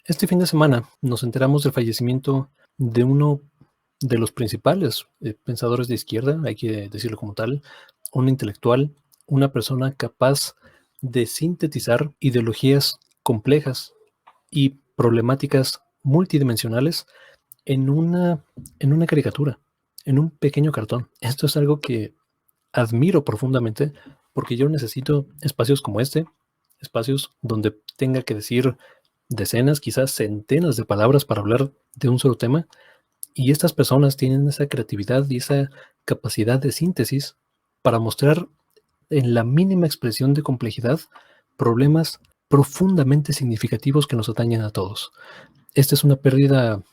Este fin de semana nos enteramos del fallecimiento de uno de los principales pensadores de izquierda, hay que decirlo como tal, un intelectual, una persona capaz de sintetizar ideologías complejas y problemáticas multidimensionales en una caricatura, en un pequeño cartón. Esto es algo que admiro profundamente porque yo necesito espacios como este, espacios donde tenga que decir decenas, quizás centenas de palabras para hablar de un solo tema, y estas personas tienen esa creatividad y esa capacidad de síntesis para mostrar en la mínima expresión de complejidad problemas profundamente significativos que nos atañen a todos. Esta es una pérdida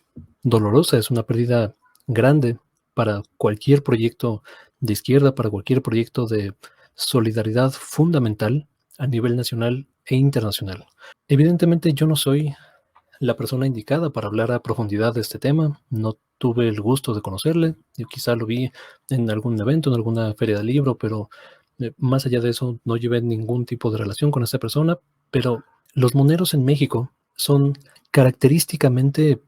dolorosa, es una pérdida grande para cualquier proyecto de izquierda, para cualquier proyecto de solidaridad fundamental a nivel nacional e internacional. Evidentemente yo no soy la persona indicada para hablar a profundidad de este tema, no tuve el gusto de conocerle, yo quizá lo vi en algún evento, en alguna feria del libro, pero más allá de eso no llevé ningún tipo de relación con esta persona, pero los moneros en México son característicamente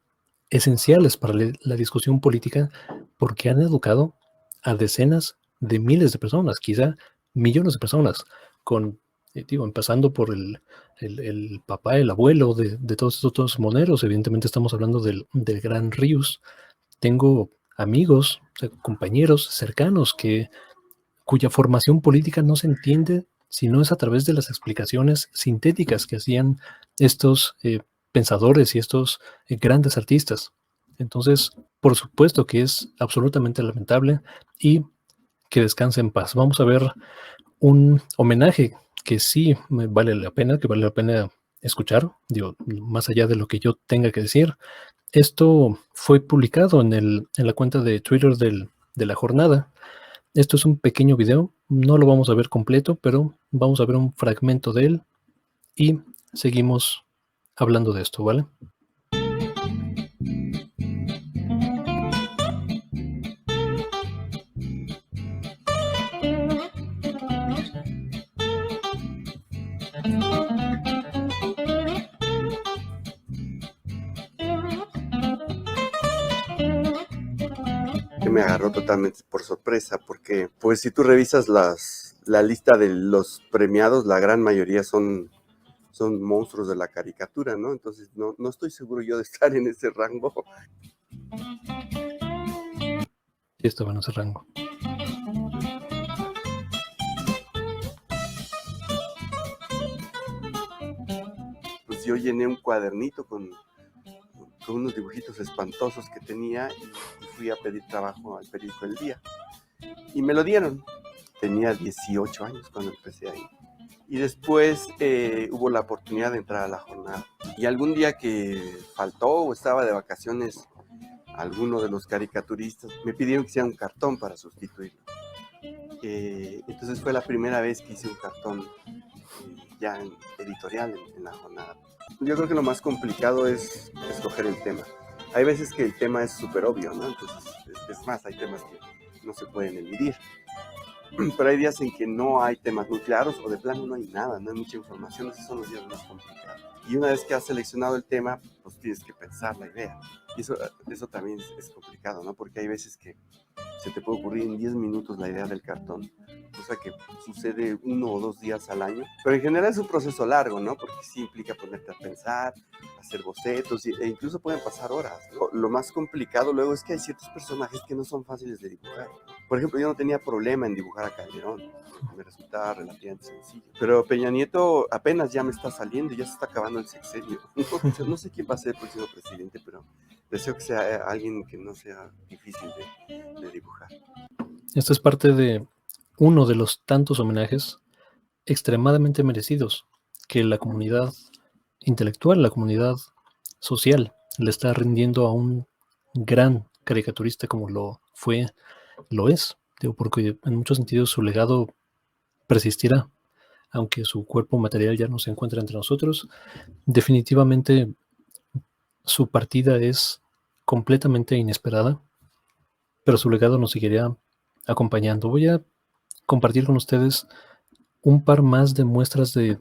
esenciales para la discusión política porque han educado a decenas de miles de personas, quizá millones de personas, con, empezando por el papá, el abuelo de todos estos moneros. Evidentemente estamos hablando del gran Ríos. Tengo amigos, o sea, compañeros cercanos cuya formación política no se entiende si no es a través de las explicaciones sintéticas que hacían estos pensadores y estos grandes artistas. Entonces, por supuesto que es absolutamente lamentable y que descanse en paz. Vamos a ver un homenaje que sí vale la pena, que vale la pena escuchar, digo, más allá de lo que yo tenga que decir. Esto fue publicado en la cuenta de Twitter de la jornada. Esto es un pequeño video, no lo vamos a ver completo, pero vamos a ver un fragmento de él y seguimos hablando de esto, ¿vale? Que me agarró totalmente por sorpresa, porque pues si tú revisas la lista de los premiados, la gran mayoría son monstruos de la caricatura, ¿no? Entonces no estoy seguro yo de estar en ese rango. Sí, estaba en ese rango. Pues yo llené un cuadernito con unos dibujitos espantosos que tenía y fui a pedir trabajo al periódico El Día. Y me lo dieron. Tenía 18 años cuando empecé ahí. Y después hubo la oportunidad de entrar a la jornada. Y algún día que faltó o estaba de vacaciones alguno de los caricaturistas, me pidieron que hiciera un cartón para sustituirlo. Entonces fue la primera vez que hice un cartón ya editorial en la jornada. Yo creo que lo más complicado es escoger el tema. Hay veces que el tema es súper obvio, ¿no? Entonces, es más, hay temas que no se pueden emitir. Pero hay días en que no hay temas muy claros o de plano no hay nada, no hay mucha información. Esos son los días más complicados. Y una vez que has seleccionado el tema, pues tienes que pensar la idea. Y eso también es complicado, ¿no? Porque hay veces que se te puede ocurrir en 10 minutos la idea del cartón, cosa que sucede 1 o 2 días al año. Pero en general es un proceso largo, ¿no? Porque sí implica ponerte a pensar, hacer bocetos e incluso pueden pasar horas, ¿no? Lo más complicado luego es que hay ciertos personajes que no son fáciles de dibujar. Por ejemplo, yo no tenía problema en dibujar a Calderón, me resultaba relativamente sencillo. Pero Peña Nieto apenas ya me está saliendo y ya se está acabando el sexenio. No sé quién va a ser el próximo presidente, pero deseo que sea alguien que no sea difícil de dibujar. Esto es parte de uno de los tantos homenajes extremadamente merecidos que la comunidad intelectual, la comunidad social, le está rindiendo a un gran caricaturista como lo es, digo, porque en muchos sentidos su legado persistirá, aunque su cuerpo material ya no se encuentra entre nosotros. Definitivamente su partida es completamente inesperada, pero su legado nos seguirá acompañando. Voy a compartir con ustedes un par más de muestras de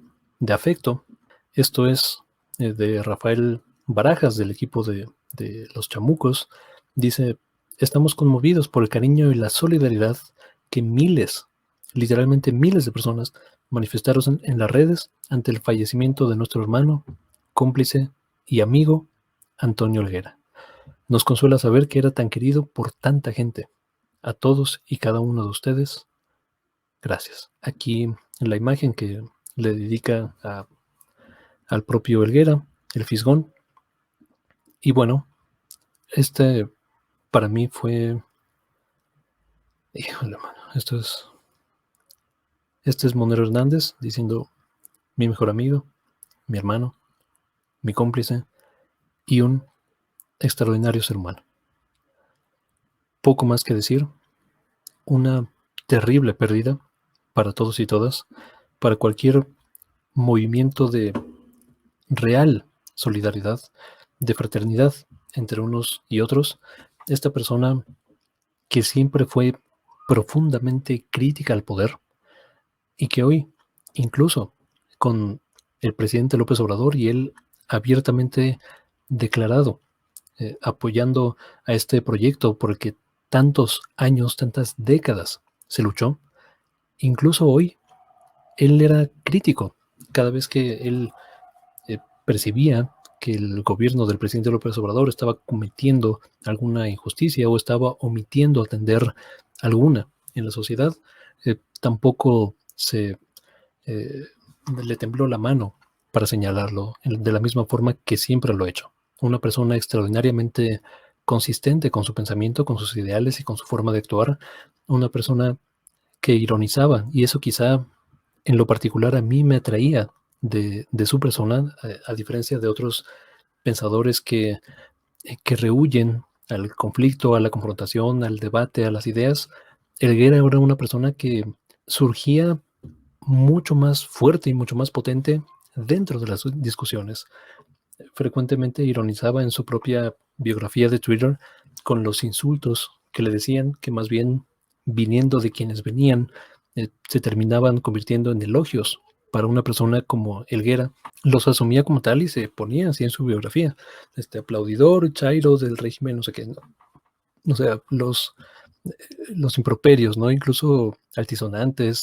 afecto. Esto es de Rafael Barajas, del equipo de los Chamucos. Dice: estamos conmovidos por el cariño y la solidaridad que miles, literalmente miles de personas manifestaron en las redes ante el fallecimiento de nuestro hermano, cómplice y amigo Antonio Helguera. Nos consuela saber que era tan querido por tanta gente. A todos y cada uno de ustedes, gracias. Aquí en la imagen que le dedica al propio Helguera, el Fisgón. Y bueno, para mí fue... Híjole, mano, este es Monero Hernández diciendo: mi mejor amigo, mi hermano, mi cómplice y un extraordinario ser humano. Poco más que decir. Una terrible pérdida para todos y todas, para cualquier movimiento de real solidaridad, de fraternidad entre unos y otros. Esta persona que siempre fue profundamente crítica al poder y que hoy, incluso con el presidente López Obrador y él abiertamente declarado, apoyando a este proyecto por el que tantos años, tantas décadas se luchó, incluso hoy él era crítico cada vez que él percibía que el gobierno del presidente López Obrador estaba cometiendo alguna injusticia o estaba omitiendo atender alguna en la sociedad. Tampoco le tembló la mano para señalarlo, de la misma forma que siempre lo ha hecho. Una persona extraordinariamente consistente con su pensamiento, con sus ideales y con su forma de actuar. Una persona que ironizaba, y eso quizá en lo particular a mí me atraía de su persona, a diferencia de otros pensadores que rehuyen al conflicto, a la confrontación, al debate, a las ideas. Helguera era una persona que surgía mucho más fuerte y mucho más potente dentro de las discusiones. Frecuentemente ironizaba en su propia biografía de Twitter con los insultos que le decían, que más bien viniendo de quienes venían, se terminaban convirtiendo en elogios para una persona como Helguera. Los asumía como tal y se ponía así en su biografía: aplaudidor, chairo del régimen, no sé qué, ¿no? O sea, los improperios, ¿no? Incluso altisonantes,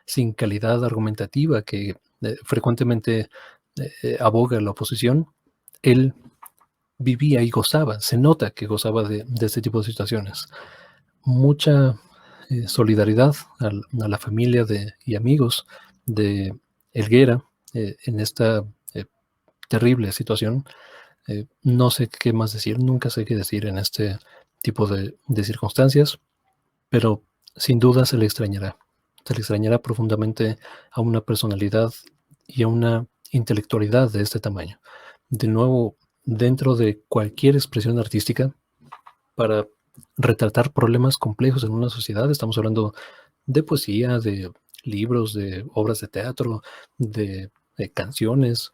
sin calidad argumentativa, que frecuentemente aboga la oposición. Él vivía y gozaba, se nota que gozaba de este tipo de situaciones. Mucha solidaridad a la familia y amigos de Helguera en esta terrible situación. No sé qué más decir, nunca sé qué decir en este tipo de circunstancias, pero sin duda se le extrañará. Se le extrañará profundamente a una personalidad y a una intelectualidad de este tamaño. De nuevo, dentro de cualquier expresión artística, para retratar problemas complejos en una sociedad, estamos hablando de poesía, de libros, de obras de teatro, de canciones.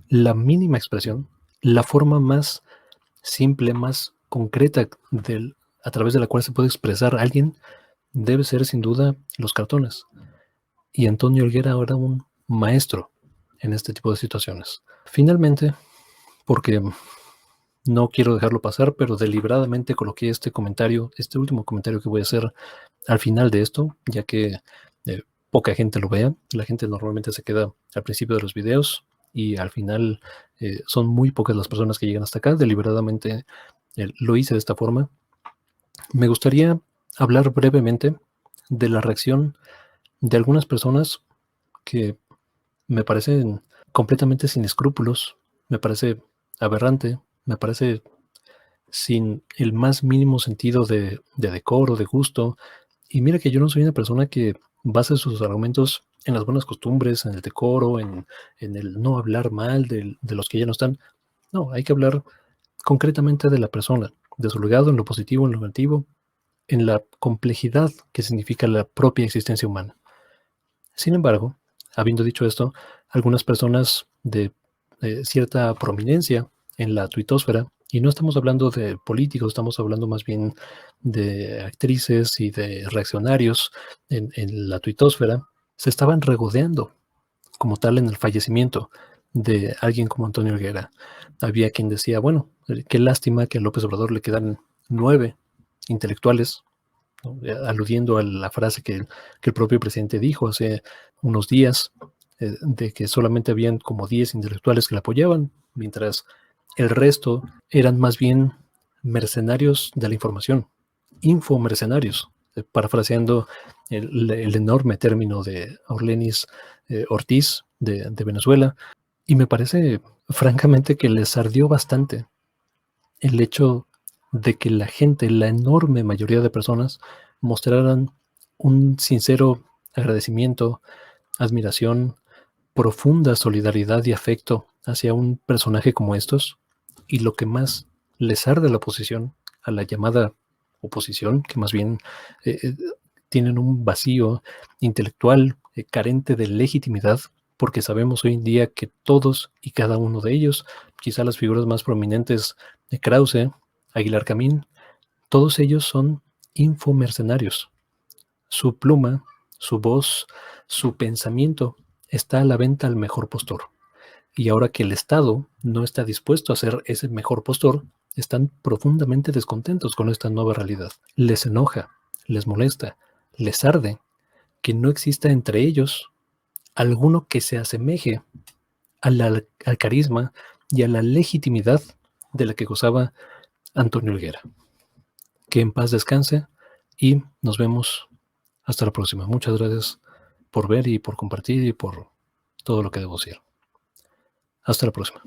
La mínima expresión, la forma más simple, más concreta a través de la cual se puede expresar a alguien, debe ser sin duda los cartones. Y Antonio Helguera era un maestro en este tipo de situaciones. Finalmente, porque no quiero dejarlo pasar, pero deliberadamente coloqué este último comentario que voy a hacer al final de esto, ya que poca gente lo vea. La gente normalmente se queda al principio de los videos y al final son muy pocas las personas que llegan hasta acá. Deliberadamente lo hice de esta forma. Me gustaría hablar brevemente de la reacción de algunas personas que me parecen completamente sin escrúpulos, me parece aberrante, me parece sin el más mínimo sentido de decoro, de gusto. Y mira que yo no soy una persona que base sus argumentos en las buenas costumbres, en el decoro, en el no hablar mal de los que ya no están. No, hay que hablar concretamente de la persona, de su legado, en lo positivo, en lo negativo, en la complejidad que significa la propia existencia humana. Sin embargo, habiendo dicho esto, algunas personas de cierta prominencia en la tuitosfera, y no estamos hablando de políticos, estamos hablando más bien de actrices y de reaccionarios en la tuitosfera, se estaban regodeando como tal en el fallecimiento de alguien como Antonio Helguera. Había quien decía, bueno, qué lástima que a López Obrador le quedan 9 intelectuales, ¿no? Aludiendo a la frase que el propio presidente dijo hace unos días, de que solamente habían como 10 intelectuales que la apoyaban, mientras el resto eran más bien mercenarios de la información, infomercenarios, parafraseando el enorme término de Orlenis Ortiz de Venezuela. Y me parece francamente que les ardió bastante el hecho de que la gente, la enorme mayoría de personas, mostraran un sincero agradecimiento, admiración, profunda solidaridad y afecto hacia un personaje como estos. Y lo que más les arde a la oposición, a la llamada oposición, que más bien eh, tienen un vacío intelectual carente de legitimidad, porque sabemos hoy en día que todos y cada uno de ellos, quizá las figuras más prominentes de Krause, Aguilar Camín, todos ellos son infomercenarios. Su pluma, su voz, su pensamiento está a la venta al mejor postor. Y ahora que el Estado no está dispuesto a ser ese mejor postor, están profundamente descontentos con esta nueva realidad. Les enoja, les molesta, les arde que no exista entre ellos alguno que se asemeje al carisma y a la legitimidad de la que gozaba Antonio Helguera. Que en paz descanse y nos vemos hasta la próxima. Muchas gracias por ver y por compartir y por todo lo que debo decir. Hasta la próxima.